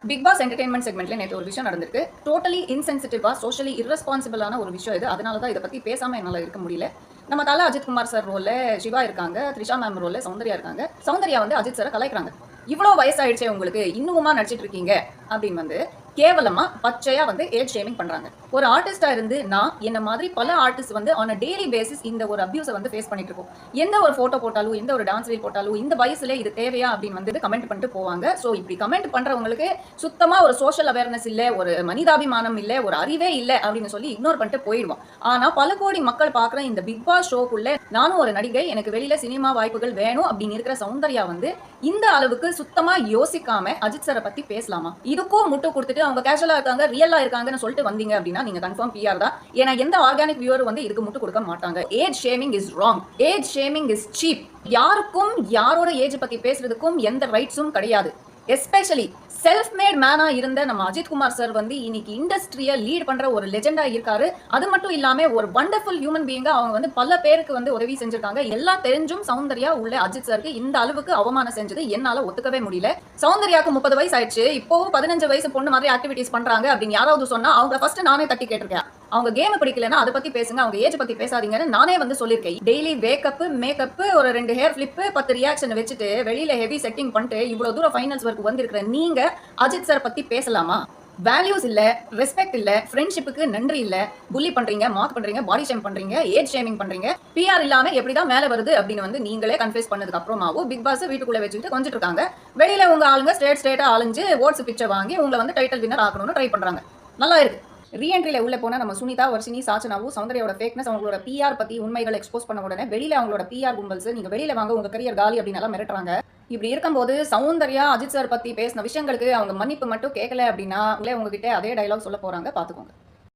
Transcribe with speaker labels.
Speaker 1: Big pass entertainment செக்மெண்ட்ல நேற்று ஒரு விஷயம் நடந்திருக்கு. டோட்டலி இன்சென்சிட்டிவா, சோஷியலி இரஸ்பான்சிபிளான ஒரு விஷயம் இது. அதனால தான் இதை பத்தி பேசாம என்னால இருக்க முடியல. நம்ம தல அஜித் குமார் சார் ரோல்ல சிவா இருக்காங்க, த்ரிஷா மேம் ரோல்ல சௌந்தர்யா இருக்காங்க. சௌந்தர்யா வந்து அஜித் சாரை கலாய்க்கிறாங்க. இவ்வளோ வயசாயிடுச்சே உங்களுக்கு, இன்னுமா நடிச்சிட்டு இருக்கீங்க அப்படின்னு வந்து கேவலமா பச்சையா வந்து ஏஜ் ஷேமிங் பண்றாங்க. ஒரு ஆர்டிஸ்டா இருந்து நான் என்ன மாதிரி பல ஆர்டிஸ்ட் வந்து ஆன் அ டெய்லி பேசிஸ் இந்த ஒரு அபியூஸை வந்து ஃபேஸ் பண்ணிட்டு இருக்கோம். எந்த ஒரு போட்டோ போட்டாலும், எந்த ஒரு டான்ஸ் ரீல் போட்டாலும், இந்த வயசுல இது தேவையா அப்படின்னு வந்து கமெண்ட் பண்ணிட்டு போவாங்க. ஸோ இப்படி கமெண்ட் பண்றவங்களுக்கு சுத்தமா ஒரு சோஷியல் அவேர்னஸ் இல்ல, ஒரு மனிதாபிமானம் இல்ல, ஒரு அறிவே இல்ல அப்படின்னு சொல்லி இக்னோர் பண்ணிட்டு போயிடுவோம். ஆனா பல கோடி மக்கள் பார்க்குற இந்த பிக் பாஸ் ஷோக்குள்ள நானும் ஒரு நடிகை, எனக்கு வெளியில சினிமா வாய்ப்புகள் வேணும் அப்படின்னு இருக்கிற சௌந்தர்யா வந்து இந்த அளவுக்கு சுத்தமா யோசிக்காம அஜித் சாரை பத்தி பேசலாமா? இதுக்கும் முட்டு கொடுத்துட்டு அவங்க கேஷுவலா இருக்காங்க, ரியலா இருக்காங்கன்னு சொல்லிட்டு வந்தீங்க அப்படின்னா நீங்க கன்ஃபார்ம் பிஆர் தான். ஏன்னா எந்த ஆர்கானிக் வியூவர் வந்து இதுக்கு முட்டு கொடுக்க மாட்டாங்க. Age shaming is wrong, age shaming is cheap. யாருக்கும் யாரோட ஏஜ் பத்தி பேசுறதுக்கும் எந்த ரைட்ஸும் கிடையாது. எஸ்பெஷலி செல்ஃப் மேட் மேனா இருந்த நம்ம அஜித் குமார் சார் வந்து இன்னைக்கு இண்டஸ்ட்ரியை லீட் பண்ற ஒரு லெஜெண்டா இருக்காரு. அது மட்டும் இல்லாம ஒரு வண்டர்ஃபுல் ஹியூமன் பீயிங்கா அவங்க வந்து பல பேருக்கு வந்து உதவி செஞ்சிருக்காங்க. எல்லாம் தெரிஞ்சும் சௌந்தர்யா உள்ள அஜித் சாருக்கு இந்த அளவுக்கு அவமானம் செஞ்சது என்னால ஒத்துக்கவே முடியல. சௌந்தர்யாக்கு 30 வயசு ஆயிடுச்சு, இப்போ 15 வயசு பொண்ணு மாதிரி ஆக்டிவிட்டிஸ் பண்றாங்க அப்படின்னு யாராவது சொன்னா அவங்க ஃபர்ஸ்ட் நானே தட்டி கேட்டிருக்கேன். அவங்க கேம் பிடிக்கலன்னா அதை பத்தி பேசுங்க, அவங்க ஏஜ் பத்தி பேசாதீங்கன்னு நானே வந்து சொல்லியிருக்கேன். டெய்லி வேக்கப், மேக்கப், ஒரு 2 ஹேர் ஃபிளிப், 10 ரியாக்ஷன் வச்சுட்டு வெளியில ஹெவி செட்டிங் பண்ணிட்டு இவ்வளவு தூரம் ஃபைனல்ஸ் வரைக்கும் வந்திருக்கிற நீங்க அஜித் சார் பத்தி பேசலாமா? வேல்யூஸ் இல்ல, ரெஸ்பெக்ட் இல்ல, ஃப்ரெண்ட்ஷிப்புக்கு நன்றி இல்ல, புள்ளி பண்றீங்க, மார்க் பண்றீங்க, பாடி ஷேம் பண்றீங்க, ஏஜ் ஷேமிங் பண்றீங்க. பிஆர் இல்லாம எப்படிதான் மேல வருது அப்படின்னு வந்து நீங்களே கன்ஃபேஸ் பண்ணதுக்கு அப்புறமாவும் பிக் பாஸ் வீட்டுக்குள்ள வச்சுக்கிட்டு கொஞ்சிட்டு இருக்காங்க. வெளியில உங்க ஆளுங்க ஸ்டேட்டா அலைஞ்சு ஓட்ஸ் பிக்சர் வாங்கி உங்களை வந்து டைட்டில் வின்னர் ஆக்கணும்னு ட்ரை பண்றாங்க. நல்லா இருக்கு. ரீஎன்ட்ரியில உள்ள போனா நம்ம சுனிதா, வர்ஷினி, சாச்சனாவும் சௌந்தர்யாவோட ஃபேக்னஸ், அவங்களோட பிஆர் பத்தி உண்மைகள் எக்ஸ்போஸ் பண்ண உடனே வெளியில அவங்களோட பிஆர் கும்பல்ஸ் நீங்க வெளியில வாங்க, உங்க கரியர் காலி அப்படின்னு எல்லாம் மிரட்டுறாங்க. இப்படி இருக்கும்போது சௌந்தர்யா அஜித் சார் பத்தி பேசின விஷயங்களுக்கு அவங்க மன்னிப்பு மட்டும் கேட்கல அப்படின்னா உங்ககிட்ட அதே டயலாக் சொல்ல போறாங்க, பாத்துக்கோங்க.